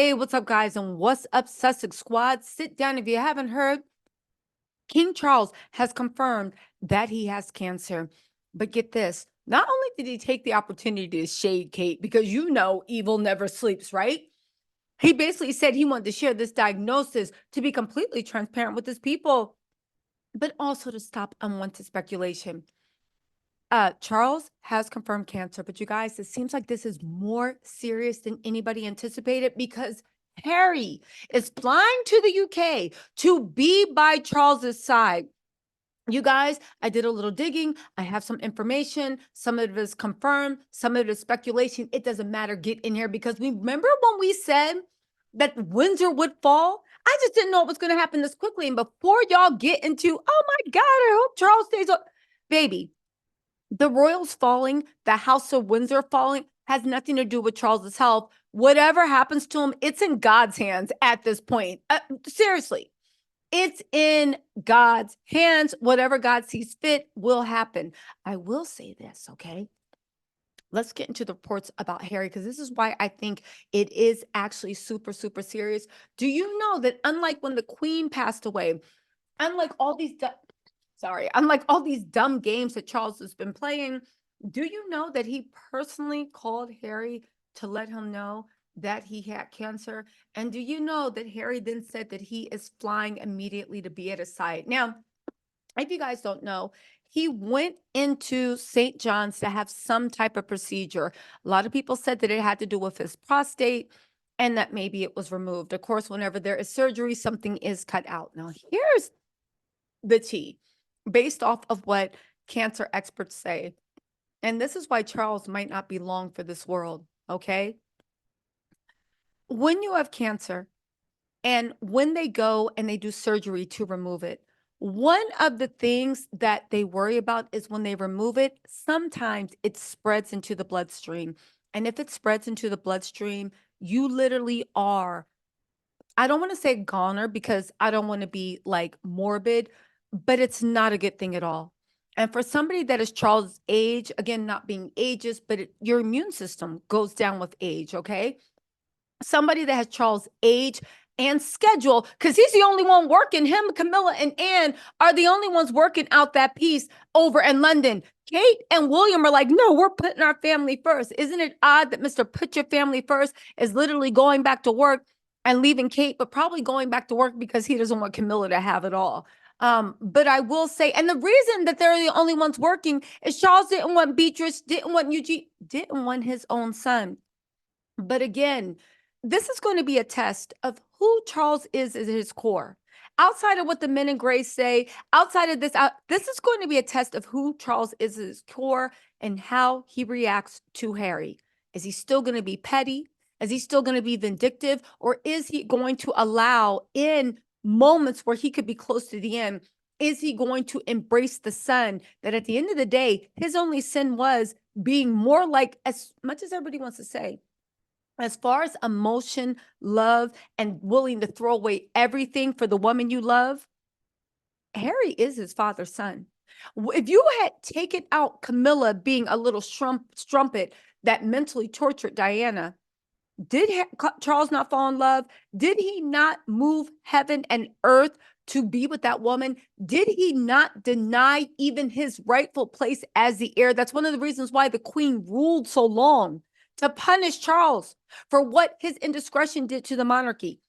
Hey, what's up, guys? And what's up, Sussex Squad? Sit down if you haven't heard. King Charles has confirmed that he has cancer. But get this, not only did he take the opportunity to shade Kate, because you know evil never sleeps, right? He basically said he wanted to share this diagnosis to be completely transparent with his people, but also to stop unwanted speculation. Charles has confirmed cancer, but you guys, it seems like this is more serious than anybody anticipated because Harry is flying to the UK to be by Charles's side. You guys, I did a little digging. I have some information. Some of it is confirmed, some of it is speculation. It doesn't matter. Get in here because we remember when we said that Windsor would fall. I just didn't know it was going to happen this quickly. And before y'all get into, oh my God, I hope Charles stays up, baby. The royals falling, the House of Windsor falling, has nothing to do with Charles's health. Whatever happens to him, it's in God's hands at this point. Seriously, it's in God's hands. Whatever God sees fit will happen. I will say this, okay? Let's get into the reports about Harry, because this is why I think it is actually super, super serious. Do you know that unlike when the Queen passed away, unlike all these unlike all these dumb games that Charles has been playing, do you know that he personally called Harry to let him know that he had cancer? And do you know that Harry then said that he is flying immediately to be at his side? Now, if you guys don't know, he went into St. John's to have some type of procedure. A lot of people said that it had to do with his prostate and that maybe it was removed. Of course, whenever there is surgery, something is cut out. Now, here's the tea based off of what cancer experts say. And this is why Charles might not be long for this world, okay? When you have cancer and when they go and they do surgery to remove it, one of the things that they worry about is when they remove it, sometimes it spreads into the bloodstream. And if it spreads into the bloodstream, you literally are, I don't want to say goner because I don't want to be like morbid, but it's not a good thing at all. And for somebody that is Charles' age, again, not being ageist, but your immune system goes down with age, okay? Somebody that has Charles' age and schedule, because he's the only one working. Him, Camilla, and Anne are the only ones working out that piece over in London. Kate and William are like, no, we're putting our family first. Isn't it odd that Mr. Put Your Family First is literally going back to work and leaving Kate, but probably going back to work because he doesn't want Camilla to have it all. But I will say, and the reason that they're the only ones working is Charles didn't want Beatrice, didn't want Eugene, didn't want his own son. But again, this is going to be a test of who Charles is at his core. Outside of what the men in gray say, outside of this, this is going to be a test of who Charles is at his core and how he reacts to Harry. Is he still going to be petty? Is he still going to be vindictive? Or is he going to allow, in moments where he could be close to the end, is he going to embrace the son that at the end of the day, his only sin was being more like, as much as everybody wants to say, as far as emotion, love, and willing to throw away everything for the woman you love, Harry is his father's son. If you had taken out Camilla being a little strumpet that mentally tortured Diana, did Charles not fall in love? Did he not move heaven and earth to be with that woman? Did he not deny even his rightful place as the heir? That's one of the reasons why the Queen ruled so long, to punish Charles for what his indiscretion did to the monarchy.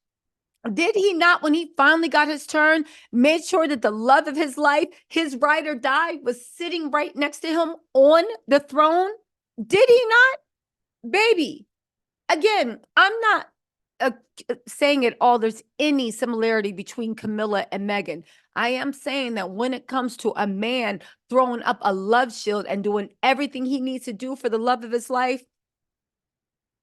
Did he not, when he finally got his turn, made sure that the love of his life, his ride or die, was sitting right next to him on the throne? Did he not? Baby, again, I'm not saying at all there's any similarity between Camilla and Meghan. I am saying that when it comes to a man throwing up a love shield and doing everything he needs to do for the love of his life,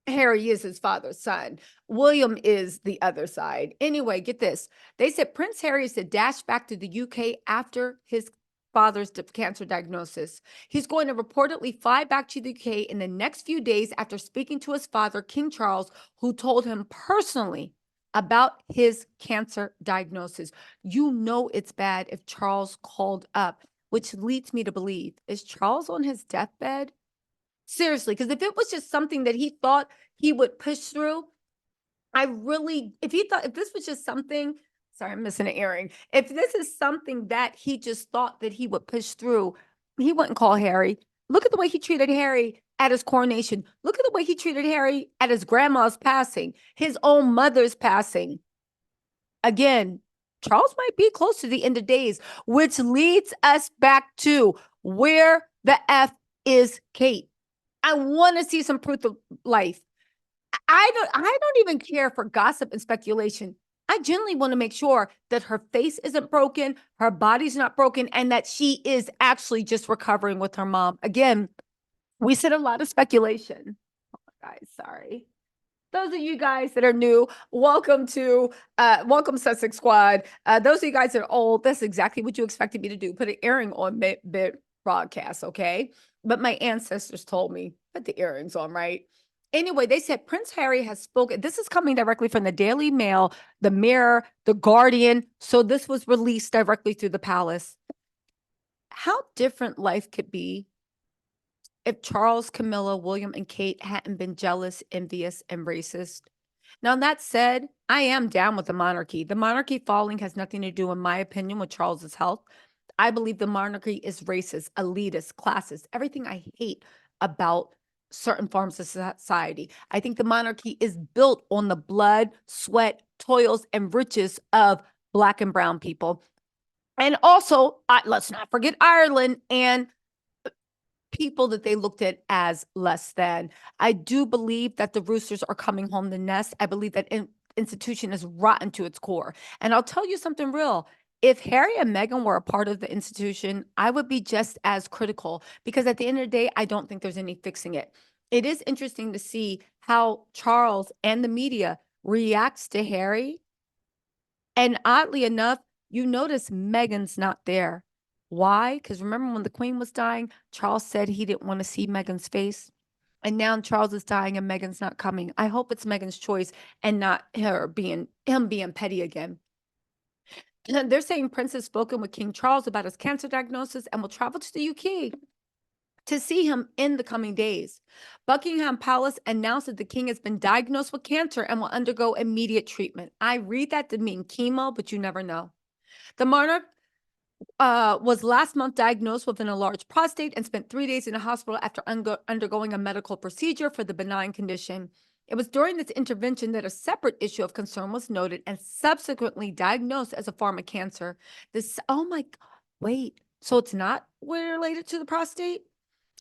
Harry is his father's son. William is the other side. Anyway, get this. They said Prince Harry is to dash back to the UK after his father's cancer diagnosis. He's going to reportedly fly back to the UK in the next few days after speaking to his father, King Charles, who told him personally about his cancer diagnosis. You know it's bad if Charles called up, which leads me to believe, is Charles on his deathbed? Seriously, because if it was just something that he thought he would push through, if he thought, if this was just something, sorry, I'm missing an earring. If this is something that he just thought that he would push through, he wouldn't call Harry. Look at the way he treated Harry at his coronation. Look at the way he treated Harry at his grandma's passing, his own mother's passing. Again, Charles might be close to the end of days, which leads us back to where the F is Kate. I want to see some proof of life. I don't even care for gossip and speculation. I genuinely want to make sure that her face isn't broken, her body's not broken, and that she is actually just recovering with her mom. Again, we said a lot of speculation. Oh, guys, sorry. Those of you guys that are new, welcome welcome Sussex Squad. Those of you guys that are old, that's exactly what you expected me to do. Put an earring on mid broadcast, okay? But my ancestors told me, put the earrings on, right? Anyway, they said Prince Harry has spoken. This is coming directly from the Daily Mail, the Mirror, the Guardian. So this was released directly through the palace. How different life could be if Charles, Camilla, William, and Kate hadn't been jealous, envious, and racist. Now, that said, I am down with the monarchy. The monarchy falling has nothing to do, in my opinion, with Charles's health. I believe the monarchy is racist, elitist, classist, everything I hate about certain forms of society. I think the monarchy is built on the blood, sweat, toils, and riches of Black and brown people. And also, let's not forget Ireland and people that they looked at as less than. I do believe that the roosters are coming home to nest. I believe that institution is rotten to its core. And I'll tell you something real. If Harry and Meghan were a part of the institution, I would be just as critical, because at the end of the day, I don't think there's any fixing it. It is interesting to see how Charles and the media reacts to Harry. And oddly enough, you notice Meghan's not there. Why? Because remember when the Queen was dying, Charles said he didn't want to see Meghan's face. And now Charles is dying and Meghan's not coming. I hope it's Meghan's choice and not him being petty again. They're saying Prince has spoken with King Charles about his cancer diagnosis and will travel to the UK to see him in the coming days. Buckingham Palace announced that the king has been diagnosed with cancer and will undergo immediate treatment. I read that to mean chemo, but you never know. The monarch was last month diagnosed with an enlarged prostate and spent 3 days in a hospital after undergoing a medical procedure for the benign condition. It was during this intervention that a separate issue of concern was noted and subsequently diagnosed as a form of cancer. Oh my, wait, so it's not related to the prostate?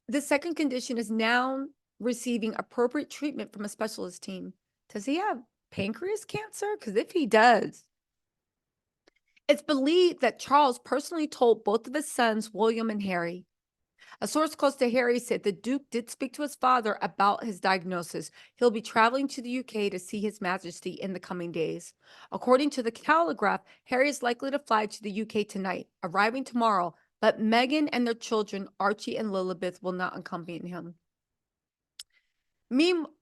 The second condition is now receiving appropriate treatment from a specialist team. Does he have pancreas cancer? Because if he does, it's believed that Charles personally told both of his sons, William and Harry. A source close to Harry said the Duke did speak to his father about his diagnosis. He'll be traveling to the UK to see His Majesty in the coming days. According to the Telegraph, Harry is likely to fly to the UK tonight, arriving tomorrow, but Meghan and their children, Archie and Lilibeth, will not accompany him.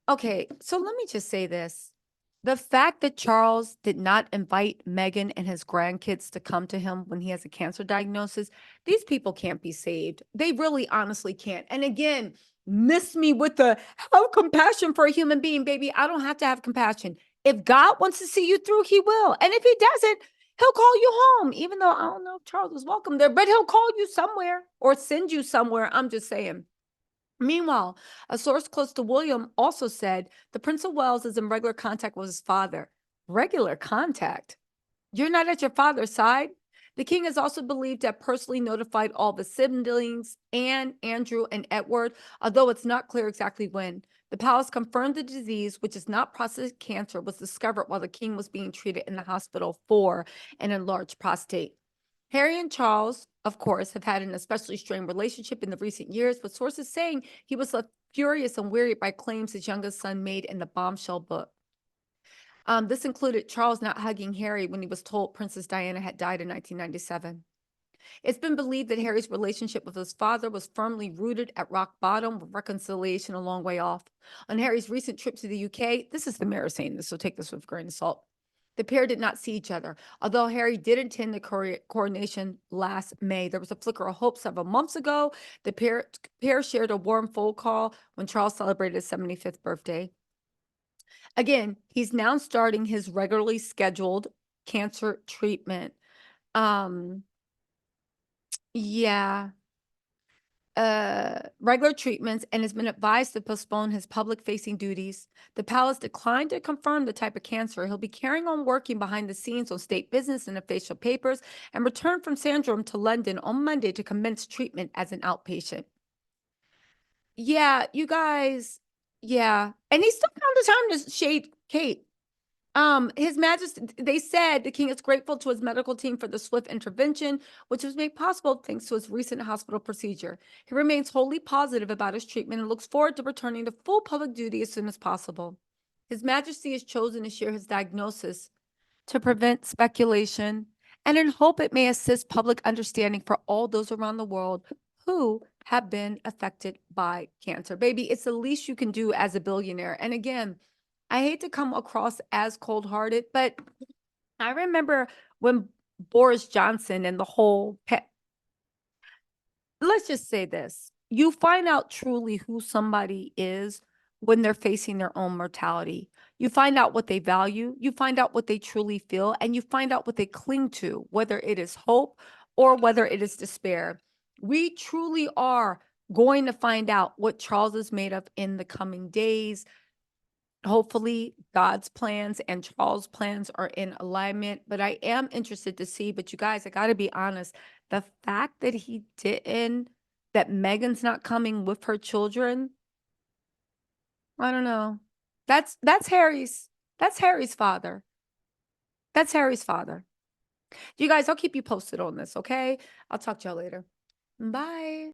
Okay, so let me just say this. The fact that Charles did not invite Meghan and his grandkids to come to him when he has a cancer diagnosis, these people can't be saved. They really honestly can't. And again, miss me with the have compassion for a human being, baby. I don't have to have compassion. If God wants to see you through, he will. And if he doesn't, he'll call you home, even though I don't know if Charles was welcome there, but he'll call you somewhere or send you somewhere. I'm just saying. Meanwhile, a source close to William also said the Prince of Wales is in regular contact with his father. Regular contact? You're not at your father's side? The king is also believed to have personally notified all the siblings, Anne, Andrew, and Edward, although it's not clear exactly when. The palace confirmed the disease, which is not prostate cancer, was discovered while the king was being treated in the hospital for an enlarged prostate. Harry and Charles, of course, have had an especially strained relationship in the recent years, with sources saying he was left furious and wearied by claims his youngest son made in the bombshell book. This included Charles not hugging Harry when he was told Princess Diana had died in 1997. It's been believed that Harry's relationship with his father was firmly rooted at rock bottom, with reconciliation a long way off. On Harry's recent trip to the UK, this is the Mirror saying this, so take this with a grain of salt. The pair did not see each other. Although Harry did attend the coronation last May, there was a flicker of hope several months ago. The pair shared a warm phone call when Charles celebrated his 75th birthday. Again, he's now starting his regularly scheduled cancer treatment. Um, yeah, regular treatments, and has been advised to postpone his public-facing duties. The palace declined to confirm the type of cancer. He'll be carrying on working behind the scenes on state business and official papers, and returned from Sandringham to London on Monday to commence treatment as an outpatient. Yeah, you guys. Yeah, and he still found the time to shade Kate. His Majesty, they said the king is grateful to his medical team for the swift intervention, which was made possible thanks to his recent hospital procedure. He remains wholly positive about his treatment and looks forward to returning to full public duty as soon as possible. His Majesty has chosen to share his diagnosis to prevent speculation and in hope it may assist public understanding for all those around the world who have been affected by cancer. Baby, it's the least you can do as a billionaire. And again, I hate to come across as cold-hearted, but I remember when Boris Johnson and the whole let's just say this. You find out truly who somebody is when they're facing their own mortality. You find out what they value, you find out what they truly feel, and you find out what they cling to, whether it is hope or whether it is despair. We truly are going to find out what Charles is made of in the coming days. Hopefully, God's plans and Charles' plans are in alignment, but I am interested to see. But you guys, I got to be honest, the fact that he didn't, that Megan's not coming with her children, I don't know. That's Harry's father. That's Harry's father. You guys, I'll keep you posted on this, okay? I'll talk to y'all later. Bye.